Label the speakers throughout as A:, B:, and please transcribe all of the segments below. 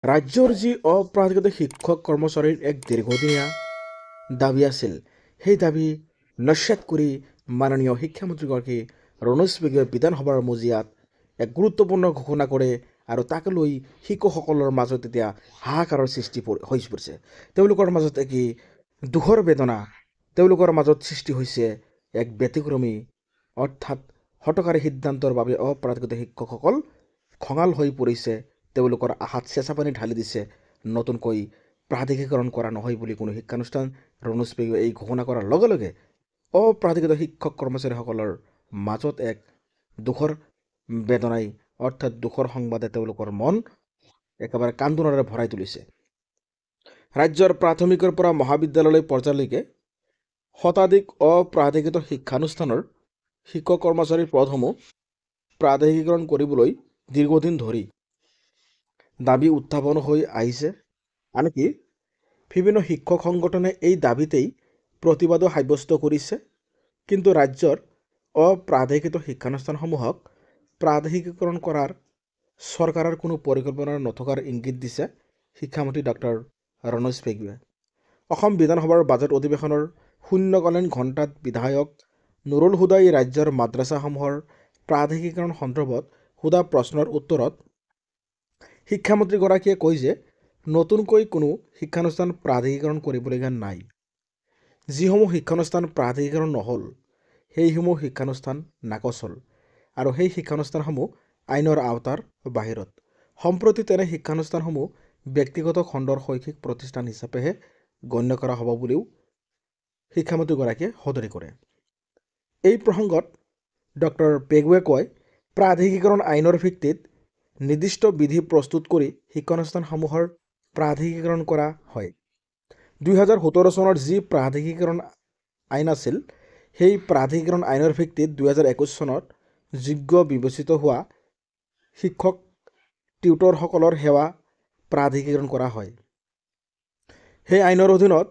A: ৰাজ্যৰ যি অপ্ৰাধিকৃত শিক্ষক কৰ্মচাৰীৰ এক দীৰ্ঘদিনীয়া দাবী আছিল, সেই দাবী নস্যাৎ কৰি মাননীয় শিক্ষামন্ত্ৰীগৰাকী ৰণোজ পেগুৱে বিধানসভাৰ মজিয়াত এক গুৰুত্বপূৰ্ণ ঘোষণা কৰে আৰু তাক লৈ শিক্ষকসকলৰ মাজত এতিয়া হাহাকাৰৰ সৃষ্টি হৈ পৰিছে। তেওঁলোকৰ মাজত এক দুখৰ বেদনা তেওঁলোকৰ মাজত সৃষ্টি হৈছে এক ব্যতিক্ৰমী অৰ্থাৎ হঠকাৰী সিদ্ধান্তৰ বাবে অপ্ৰাধিকৃত শিক্ষকসকল খঙাল হৈ পৰিছে। তেওঁলোকৰ আশাত চেঁচা পানী ঢালি দিছে। নতুনকৈ প্ৰাধিকৰণ কৰা নহয় বুলি কোনো শিক্ষানুষ্ঠান ৰণোজ পেগুৱে এই ঘোষণা কৰাৰ লগে লগে অপ্ৰাধিকৃত শিক্ষক কৰ্মচাৰীসকলৰ মাজত এক দুখৰ বেদনাই অৰ্থাৎ দুখৰ সংবাদে তেওঁলোকৰ মন একেবাৰে কান্দোনেৰে ভৰাই তুলিছে। ৰাজ্যৰ প্ৰাথমিকৰ পৰা মহাবিদ্যালয় পৰ্যায়লৈকে শতাধিক অপ্ৰাধিকৃত শিক্ষানুষ্ঠানৰ শিক্ষক কৰ্মচাৰীৰ পদসমূহ প্ৰাধিকৰণ কৰিবলৈ দীৰ্ঘদিন ধৰি দাবী উত্থাপন হৈ আহিছে। আনকি বিভিন্ন শিক্ষক সংগঠনে এই দাবীতেই প্ৰতিবাদো সাব্যস্ত কৰিছে। কিন্তু ৰাজ্যৰ অপ্ৰাধিকৃত শিক্ষানুষ্ঠানসমূহক প্ৰাধিকৰণ কৰাৰ চৰকাৰৰ কোনো পৰিকল্পনা নথকাৰ ইংগিত দিছে শিক্ষামন্ত্ৰী ডক্টৰ ৰণোজ পেগুৱে। অসম বিধানসভাৰ বাজেট অধিৱেশনৰ শূন্যকালীন ঘণ্টাত বিধায়ক নুৰুল হুদাই ৰাজ্যৰ মাদ্ৰাছাসমূহৰ প্ৰাধিকৰণ সন্দৰ্ভত সোধা প্ৰশ্নৰ উত্তৰত শিক্ষামন্ত্ৰীগৰাকীয়ে কয় যে নতুনকৈ কোনো শিক্ষানুষ্ঠান প্ৰাধিকৰণ কৰিবলগীয়া নাই। যিসমূহ শিক্ষানুষ্ঠান প্ৰাধিকৰণ নহ'ল সেইসমূহ শিক্ষানুষ্ঠান নাকচ হ'ল আৰু সেই শিক্ষানুষ্ঠানসমূহ আইনৰ আওতাৰ বাহিৰত। সম্প্ৰতি তেনে শিক্ষানুষ্ঠানসমূহ ব্যক্তিগত খণ্ডৰ শৈক্ষিক প্ৰতিষ্ঠান হিচাপেহে গণ্য কৰা হ'ব বুলিও শিক্ষামন্ত্ৰীগৰাকীয়ে সদৰি কৰে। এই প্ৰসংগত ডক্টৰ পেগুৱে কয়, প্ৰাধিকৰণ আইনৰ ভিত্তিত নিৰ্দিষ্ট বিধি প্ৰস্তুত কৰি শিক্ষানুষ্ঠানসমূহৰ প্ৰাধিকৰণ কৰা হয়। 2017 চনৰ যি প্ৰাধিকৰণ আইন আছিল, সেই প্ৰাধিকৰণ আইনৰ ভিত্তিত 2021 চনত যোগ্য বিবেচিত হোৱা শিক্ষক টিউটৰসকলৰ সেৱা প্ৰাধিকৰণ কৰা হয়। সেই আইনৰ অধীনত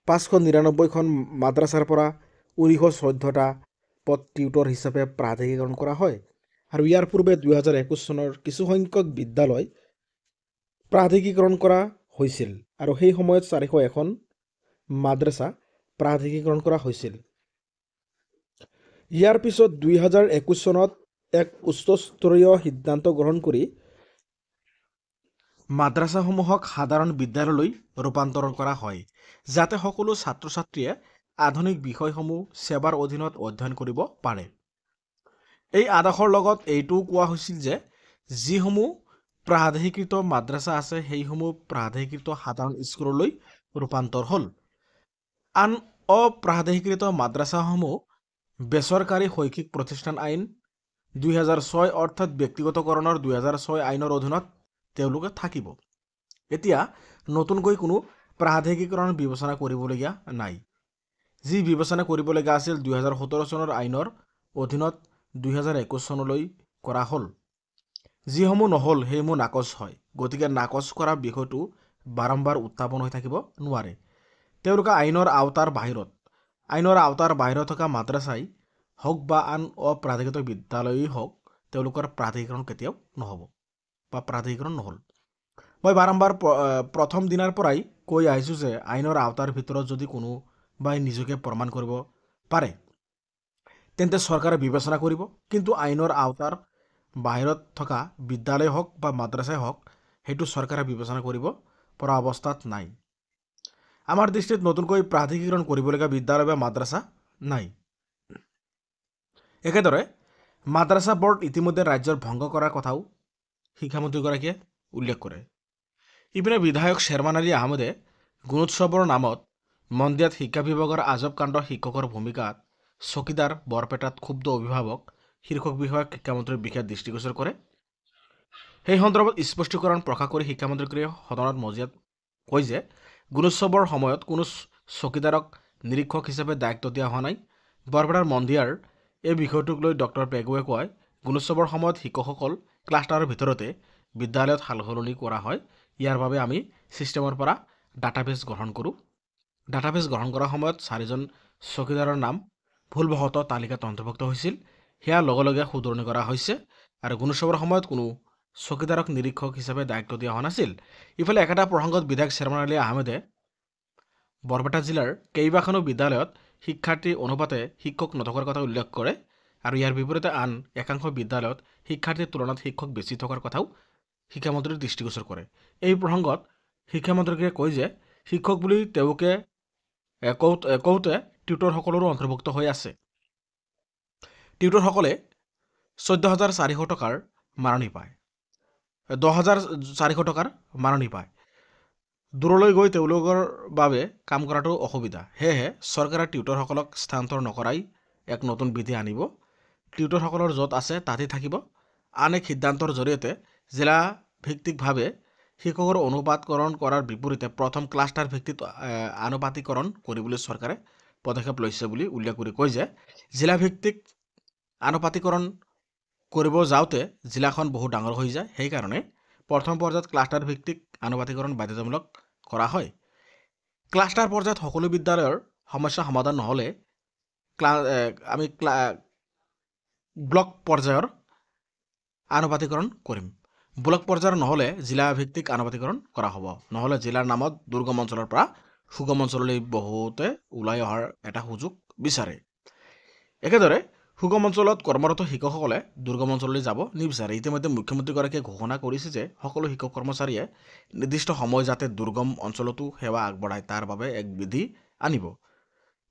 A: 599খন মাদ্ৰাছাৰ পৰা 914টা পদ টিউটৰ হিচাপে প্ৰাধিকৰণ কৰা হয় আৰু ইয়াৰ পূৰ্বে 2021 চনৰ কিছুসংখ্যক বিদ্যালয় প্ৰাধিকৰণ কৰা হৈছিল আৰু সেই সময়ত 401খন মাদ্ৰাছা প্ৰাধিকৰণ কৰা হৈছিল। ইয়াৰ পিছত 2021 চনত এক উচ্চস্তৰীয় সিদ্ধান্ত গ্ৰহণ কৰি মাদ্ৰাছাসমূহক সাধাৰণ বিদ্যালয়লৈ ৰূপান্তৰণ কৰা হয়, যাতে সকলো ছাত্ৰ ছাত্ৰীয়ে আধুনিক বিষয়সমূহ সেৱাৰ অধীনত অধ্যয়ন কৰিব পাৰে। এই আদৰ্শৰ লগত এইটোও কোৱা হৈছিল যে যিসমূহ প্ৰাধিকৃত মাদ্ৰাছা আছে সেইসমূহ প্ৰাধিকৃত সাধাৰণ স্কুললৈ ৰূপান্তৰ হ'ল। আন অপ্ৰাধিকৃত মাদ্ৰাছাসমূহ বেচৰকাৰী শৈক্ষিক প্ৰতিষ্ঠান আইন 2006 অৰ্থাৎ ব্যক্তিগতকৰণৰ 2006 আইনৰ অধীনত তেওঁলোকে থাকিব। এতিয়া নতুনকৈ কোনো প্ৰাধিকৰণ বিবেচনা কৰিবলগীয়া নাই। যি বিবেচনা কৰিবলগীয়া আছিল 2017 চনৰ আইনৰ অধীনত 2021 চনলৈ কৰা হ'ল। যিসমূহ নহ'ল সেইসমূহ নাকচ হয়। গতিকে নাকচ কৰা বিষয়টো বাৰম্বাৰ উত্থাপন হৈ থাকিব নোৱাৰে। তেওঁলোকে আইনৰ আওতাৰ বাহিৰত। আইনৰ আওতাৰ বাহিৰত থকা মাদ্ৰাছাই হওক বা আন অপ্ৰাধিকৃত বিদ্যালয়েই হওক, তেওঁলোকৰ প্ৰাধিকৰণ কেতিয়াও নহ'ব বা প্ৰাধিকৰণ নহ'ল। মই বাৰম্বাৰ প্ৰথম দিনাৰ পৰাই কৈ আহিছোঁ যে আইনৰ আওতাৰ ভিতৰত যদি কোনোবাই নিজকে প্ৰমাণ কৰিব পাৰে তেন্তে চৰকাৰে বিবেচনা কৰিব। কিন্তু আইনৰ আওতাৰ বাহিৰত থকা বিদ্যালয় হওক বা মাদ্ৰাছাই হওক, সেইটো চৰকাৰে বিবেচনা কৰিব পৰা অৱস্থাত নাই। আমাৰ দৃষ্টিত নতুনকৈ প্ৰাধিকৰণ কৰিবলগীয়া বিদ্যালয় বা মাদ্ৰাছা নাই। একেদৰে মাদ্ৰাছা বৰ্ড ইতিমধ্যে ৰাজ্যৰ ভংগ কৰাৰ কথাও শিক্ষামন্ত্ৰীগৰাকীয়ে উল্লেখ কৰে। ইপিনে বিধায়ক শ্বেৰমান আলী আহমেদে গুণোৎসৱৰ নামত মন্দিয়াত শিক্ষা বিভাগৰ আজব কাণ্ড শিক্ষকৰ ভূমিকাত চকীদাৰ বৰপেটাত ক্ষুব্ধ অভিভাৱক শীৰ্ষক বিষয়ক শিক্ষামন্ত্ৰীৰ বিশেষ দৃষ্টিগোচৰ কৰে। সেই সন্দৰ্ভত স্পষ্টীকৰণ প্ৰকাশ কৰি শিক্ষামন্ত্ৰীগৰাকীয়ে সদনত মজিয়াত কয় যে গুণোৎসৱৰ সময়ত কোনো চকীদাৰক নিৰীক্ষক হিচাপে দায়িত্ব দিয়া হোৱা নাই। বৰপেটাৰ মন্দিয়াৰ এই বিষয়টোক লৈ ডক্টৰ পেগুৱে কয়, গুণোৎসৱৰ সময়ত শিক্ষকসকল ক্লাষ্টাৰৰ ভিতৰতে বিদ্যালয়ত সালসলনি কৰা হয়। ইয়াৰ বাবে আমি ছিষ্টেমৰ পৰা ডাটাবেছ গ্ৰহণ কৰোঁ। ডাটাবেছ গ্ৰহণ কৰাৰ সময়ত 4জন চকীদাৰৰ নাম ভুলবশতঃ তালিকাত অন্তৰ্ভুক্ত হৈছিল। সেয়া লগে লগে শুধৰণি কৰা হৈছে আৰু গুণোৎসৱৰ সময়ত কোনো চকীদাৰক নিৰীক্ষক হিচাপে দায়িত্ব দিয়া হোৱা নাছিল। ইফালে একেটা প্ৰসংগত বিধায়ক শ্বেৰমান আলী আহমেদে বৰপেটা জিলাৰ কেইবাখনো বিদ্যালয়ত শিক্ষাৰ্থী অনুপাতে শিক্ষক নথকাৰ কথা উল্লেখ কৰে আৰু ইয়াৰ বিপৰীতে আন একাংশ বিদ্যালয়ত শিক্ষাৰ্থীৰ তুলনাত শিক্ষক বেছি থকাৰ কথাও শিক্ষামন্ত্ৰীৰ দৃষ্টিগোচৰ কৰে। এই প্ৰসংগত শিক্ষামন্ত্ৰীকে কয় যে শিক্ষক বুলি তেওঁলোকে কওঁতে টিউটৰসকলৰো অন্তৰ্ভুক্ত হৈ আছে। টিউটৰসকলে 14,400 টকাৰ মাৰণি পায়, 10,400 টকাৰ মাৰণি পায়। দূৰলৈ গৈ তেওঁলোকৰ বাবে কাম কৰাটো অসুবিধা। সেয়েহে চৰকাৰে টিউটৰসকলক স্থানান্তৰ নকৰাই এক নতুন বিধি আনিব। টিউটৰসকলৰ য'ত আছে তাতেই থাকিব। আন এক সিদ্ধান্তৰ জৰিয়তে জিলা ভিত্তিকভাৱে শিক্ষকৰ অনুপাতকৰণ কৰাৰ বিপৰীতে প্ৰথম ক্লাষ্টাৰ ভিত্তিত আনুপাতিকৰণ কৰিবলৈ চৰকাৰে পদক্ষেপ লৈছে বুলি উল্লেখ কৰি কয় যে জিলাভিত্তিক আনুপাতিকৰণ কৰিব যাওঁতে জিলাখন বহু ডাঙৰ হৈ যায়। সেইকাৰণে প্ৰথম পৰ্যায়ত ক্লাষ্টাৰ ভিত্তিক আনুপাতিকৰণ বাধ্যতামূলক কৰা হয়। ক্লাষ্টাৰ পৰ্যায়ত সকলো বিদ্যালয়ৰ সমস্যা সমাধান নহ'লে আমি ব্লক পৰ্যায়ৰ আনুপাতিকৰণ কৰিম। ব্লক পৰ্যায়ৰ নহ'লে জিলাভিত্তিক আনুপাতিকৰণ কৰা হ'ব। নহ'লে জিলাৰ নামত দুৰ্গম অঞ্চলৰ পৰা সুগম অঞ্চললৈ বহুতে ওলাই অহাৰ এটা সুযোগ বিচাৰে। একেদৰে সুগম অঞ্চলত কৰ্মৰত শিক্ষকসকলে দুৰ্গম অঞ্চললৈ যাব নিবিচাৰে। ইতিমধ্যে মুখ্যমন্ত্ৰীগৰাকীয়ে ঘোষণা কৰিছে যে সকলো শিক্ষক কৰ্মচাৰীয়ে নিৰ্দিষ্ট সময় যাতে দুৰ্গম অঞ্চলতো সেৱা আগবঢ়ায় তাৰ বাবে এক বিধি আনিব।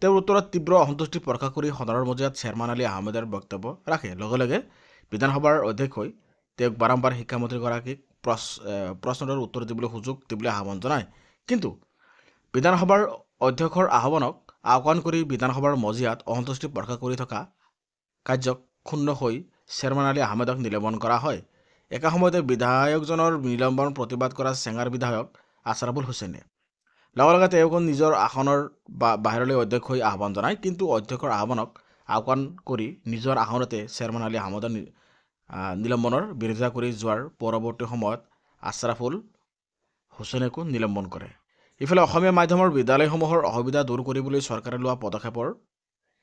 A: তেওঁৰ উত্তৰত তীব্ৰ অসন্তুষ্টি প্ৰকাশ কৰি সদনৰ মজিয়াত শ্বেৰমান আলী আহমেদৰ বক্তব্য ৰাখে। লগে লগে বিধানসভাৰ অধ্যক্ষই তেওঁক বাৰম্বাৰ শিক্ষামন্ত্ৰীগৰাকীক প্ৰশ্নৰ উত্তৰ দিবলৈ সুযোগ দিবলৈ আহ্বান জনায়। কিন্তু বিধানসভাৰ অধ্যক্ষৰ আহ্বানক আওকাণ কৰি বিধানসভাৰ মজিয়াত অসন্তুষ্টি প্ৰকাশ কৰি থকা কাৰ্যক ক্ষুণ্ণ হৈ শ্বেৰমান আলী আহমেদক নিলম্বন কৰা হয়। একে সময়তে বিধায়কজনৰ নিলম্বন প্ৰতিবাদ কৰা চেঙাৰ বিধায়ক আছৰাফুল হুছেইনে লগে লগে তেওঁক নিজৰ আসনৰ বাহিৰলৈ অধ্যক্ষই আহ্বান জনায়। কিন্তু অধ্যক্ষৰ আহ্বানক আওকাণ কৰি নিজৰ আসনতে শ্বেৰমান আলী আহমেদৰ নিলম্বনৰ বিৰোধিতা কৰি যোৱাৰ পৰৱৰ্তী সময়ত আছৰাফুল হুছেইনকো নিলম্বন কৰে। ইফালে অসমীয়া মাধ্যমৰ বিদ্যালয়সমূহৰ অসুবিধা দূৰ কৰিবলৈ চৰকাৰে লোৱা পদক্ষেপৰ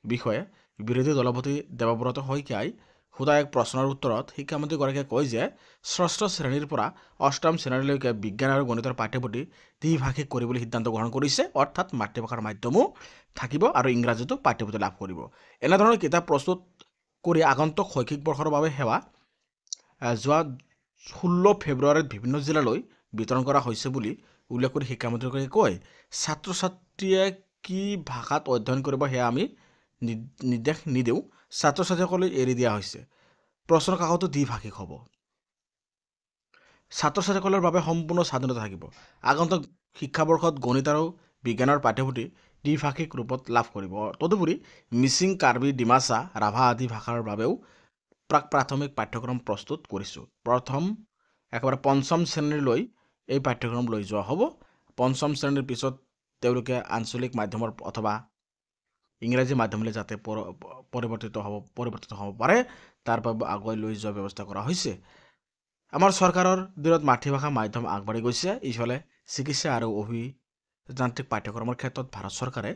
A: বিষয়ে বিৰোধী দলপতি দেৱব্ৰত শইকীয়াই সোধা এক প্ৰশ্নৰ উত্তৰত শিক্ষামন্ত্ৰীগৰাকীয়ে কয় যে ষষ্ঠ শ্ৰেণীৰ পৰা অষ্টম শ্ৰেণীলৈকে বিজ্ঞান আৰু গণিতৰ পাঠ্যপুথি দ্বিভাষিক কৰিবলৈ সিদ্ধান্ত গ্ৰহণ কৰিছে। অৰ্থাৎ মাতৃভাষাৰ মাধ্যমো থাকিব আৰু ইংৰাজীতো পাঠ্যপুথি লাভ কৰিব। এনেধৰণৰ কিতাপ প্ৰস্তুত কৰি আগন্তুক শৈক্ষিক বৰ্ষৰ বাবে সেৱা যোৱা 16 ফেব্ৰুৱাৰীত বিভিন্ন জিলালৈ বিতৰণ কৰা হৈছে বুলি উল্লেখ কৰি শিক্ষামন্ত্ৰীগৰাকীয়ে কয়, ছাত্ৰ ছাত্ৰীয়ে কি ভাষাত অধ্যয়ন কৰিব সেয়া আমি নিৰ্দেশ নিদিওঁ। ছাত্ৰ ছাত্ৰীসকলে এৰি দিয়া হৈছে। প্ৰশ্ন কাকতো দ্বিভাষিক হ'ব। ছাত্ৰ ছাত্ৰীসকলৰ বাবে সম্পূৰ্ণ স্বাধীনতা থাকিব। আগন্তুক শিক্ষাবৰ্ষত গণিত আৰু বিজ্ঞানৰ পাঠ্যপুথি দ্বিভাষিক ৰূপত লাভ কৰিব। তদুপৰি মিচিং, কাৰ্বি, ডিমাচা, ৰাভা আদি ভাষাৰ বাবেও প্ৰাথমিক পাঠ্যক্ৰম প্ৰস্তুত কৰিছোঁ। একেবাৰে পঞ্চম শ্ৰেণীলৈ এই পাঠ্যক্ৰম লৈ যোৱা হ'ব। পঞ্চম শ্ৰেণীৰ পিছত তেওঁলোকে আঞ্চলিক মাধ্যমৰ অথবা ইংৰাজী মাধ্যমলৈ যাতে পৰিৱৰ্তিত হ'ব পাৰে তাৰ বাবে আগুৱাই লৈ যোৱাৰ ব্যৱস্থা কৰা হৈছে। আমাৰ চৰকাৰৰ দিনত মাতৃভাষা মাধ্যম আগবাঢ়ি গৈছে। ইফালে চিকিৎসা আৰু অভিযান্ত্ৰিক পাঠ্যক্ৰমৰ ক্ষেত্ৰত ভাৰত চৰকাৰে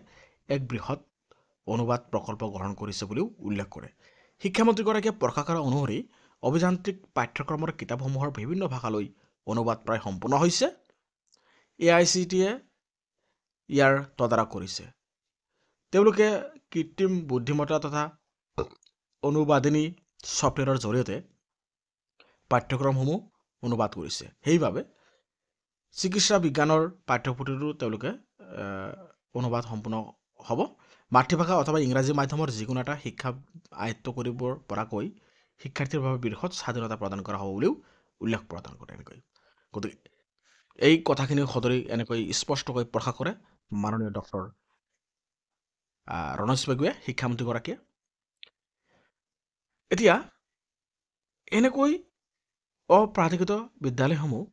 A: এক বৃহৎ অনুবাদ প্ৰকল্প গ্ৰহণ কৰিছে বুলিও উল্লেখ কৰে। শিক্ষামন্ত্ৰীগৰাকীয়ে প্ৰকাশ কৰা অনুসৰি অভিযান্ত্ৰিক পাঠ্যক্ৰমৰ কিতাপসমূহৰ বিভিন্ন ভাষালৈ অনুবাদ প্ৰায় সম্পূৰ্ণ হৈছে। AICTE ইয়াৰ তদাৰক কৰিছে। তেওঁলোকে কৃত্ৰিম বুদ্ধিমত্তা তথা অনুবাদিনী ছফ্টৱেৰৰ জৰিয়তে পাঠ্যক্ৰমসমূহ অনুবাদ কৰিছে। সেইবাবে চিকিৎসা বিজ্ঞানৰ পাঠ্যপুথিটো তেওঁলোকে অনুবাদ সম্পূৰ্ণ হ'ব। মাতৃভাষা অথবা ইংৰাজী মাধ্যমৰ যিকোনো এটা শিক্ষা আয়ত্ত কৰিব পৰাকৈ শিক্ষাৰ্থীৰ বাবে বৃহৎ স্বাধীনতা প্ৰদান কৰা হ'ব বুলিও উল্লেখ প্ৰদান কৰে। গতিকে এই কথাখিনি সদৰি এনেকৈ স্পষ্টকৈ প্ৰকাশ কৰে মাননীয় ডক্টৰ ৰণোজ পেগুৱে শিক্ষামন্ত্ৰীগৰাকীয়ে। এতিয়া এনেকৈ অপ্ৰাধিকৃত বিদ্যালয়সমূহ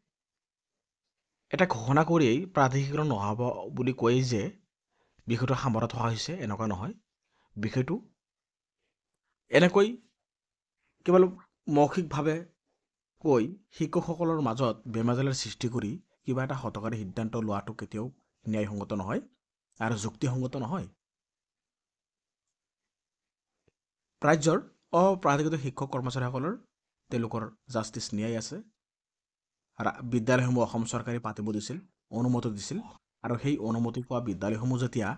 A: এটা ঘোষণা কৰিয়েই প্ৰাধিকৰণ নহ'ব বুলি কৈ যে বিষয়টো সামৰা থকা হৈছে, এনেকুৱা নহয়। বিষয়টো এনেকৈ কেৱল মৌখিকভাৱে কৈ শিক্ষকসকলৰ মাজত বেমেজালিৰ সৃষ্টি কৰি কিবা এটা হঠকাৰী সিদ্ধান্ত লোৱাটো কেতিয়াও ন্যায়সংগত নহয় আৰু যুক্তিসংগত নহয়। ৰাজ্যৰ অপ্ৰাধিকৃত শিক্ষক কৰ্মচাৰীসকলৰ তেওঁলোকৰ জাষ্টিছ ন্যায় আছে। বিদ্যালয়সমূহ অসম চৰকাৰে পাতিব দিছিল, অনুমতি দিছিল। আৰু সেই অনুমতি পোৱা বিদ্যালয়সমূহ যেতিয়া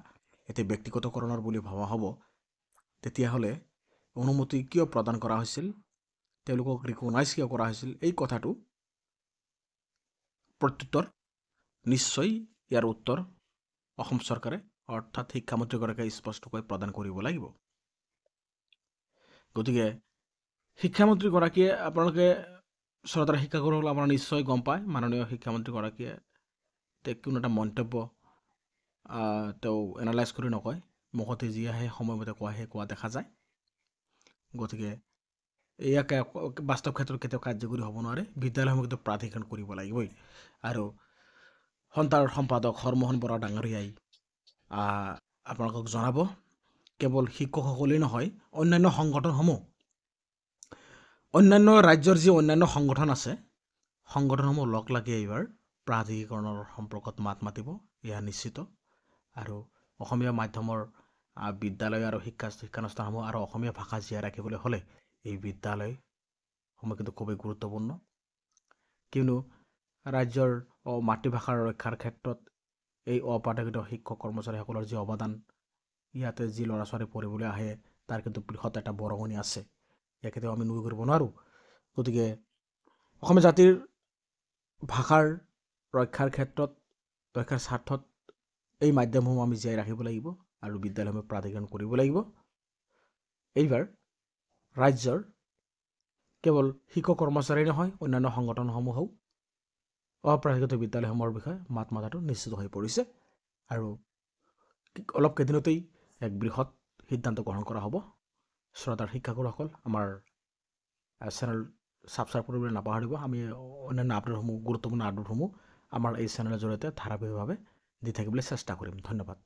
A: এতিয়া ব্যক্তিগতকৰণৰ বুলি ভবা হ'ব, তেতিয়াহ'লে অনুমতি কিয় প্ৰদান কৰা হৈছিল, তেওঁলোকক ৰিকগনাইজ কিয় কৰা হৈছিল, এই কথাটো প্ৰত্যুত্তৰ নিশ্চয় ইয়াৰ উত্তৰ অসম চৰকাৰে অৰ্থাৎ শিক্ষামন্ত্ৰীগৰাকীয়ে স্পষ্টকৈ প্ৰদান কৰিব লাগিব। গতিকে শিক্ষামন্ত্ৰীগৰাকীয়ে আপোনালোকে শ্ৰদ্ধাৰ শিক্ষাগুৰুসকল আপোনাৰ নিশ্চয় গম পায়, মাননীয় শিক্ষামন্ত্ৰীগৰাকীয়ে কোনো এটা মন্তব্য তেওঁ এনালাইজ কৰি নকয়, মুখতে যি আহে সময়মতে কোৱা দেখা যায়। গতিকে ইয়াকে বাস্তৱ ক্ষেত্ৰত কেতিয়াও কাৰ্যকৰী হ'ব নোৱাৰে। বিদ্যালয়সমূহ কিন্তু প্ৰাধিকৰণ কৰিব লাগিবই। আৰু সন্তাৰ সম্পাদক হৰমোহন বৰা ডাঙৰীয়াই আপোনালোকক জনাব, কেৱল শিক্ষকসকলেই নহয়, অন্যান্য সংগঠনসমূহ, অন্যান্য ৰাজ্যৰ যি অন্যান্য সংগঠন আছে, সংগঠনসমূহ লগ লাগি এইবাৰ প্ৰাধিকৰণৰ সম্পৰ্কত মাত মাতিব, এয়া নিশ্চিত। আৰু অসমীয়া মাধ্যমৰ বিদ্যালয় আৰু শিক্ষানুষ্ঠানসমূহ আৰু অসমীয়া ভাষা জীয়াই ৰাখিবলৈ হ'লে এই বিদ্যালয়সমূহ কিন্তু খুবেই গুৰুত্বপূৰ্ণ। কিয়নো ৰাজ্যৰ মাতৃভাষাৰ ৰক্ষাৰ ক্ষেত্ৰত এই অপাঠ্যক্ৰিত শিক্ষক কৰ্মচাৰীসকলৰ যি অৱদান, ইয়াতে যি ল'ৰা ছোৱালী পঢ়িবলৈ আহে তাৰ কিন্তু বৃহৎ এটা বৰঙণি আছে, ইয়াক কেতিয়াও আমি নুই কৰিব নোৱাৰোঁ। গতিকে অসমীয়া জাতিৰ ভাষাৰ ৰক্ষাৰ স্বাৰ্থত এই মাধ্যমসমূহ আমি জীয়াই ৰাখিব লাগিব আৰু বিদ্যালয়সমূহ প্ৰাধিকৰণ কৰিব লাগিব। এইবাৰ ৰাজ্যৰ কেৱল শিক্ষক কৰ্মচাৰী নহয়, অন্যান্য সংগঠনসমূহেও অপ্ৰাধিকৃত বিদ্যালয়সমূহৰ বিষয়ে মাত মাতাটো নিশ্চিত হৈ পৰিছে। আৰু অলপ কেইদিনতেই এক বৃহৎ সিদ্ধান্ত গ্ৰহণ কৰা হ'ব। শ্ৰদ্ধাৰ শিক্ষাগুৰুসকল, আমাৰ চেনেল ছাবস্ক্ৰাইব কৰিবলৈ নাপাহৰিব। আমি অন্যান্য আপডেটসমূহ, গুৰুত্বপূৰ্ণ আপডেটসমূহ আমাৰ এই চেনেলৰ জৰিয়তে ধাৰাবাহিকভাৱে দি থাকিবলৈ চেষ্টা কৰিম। ধন্যবাদ।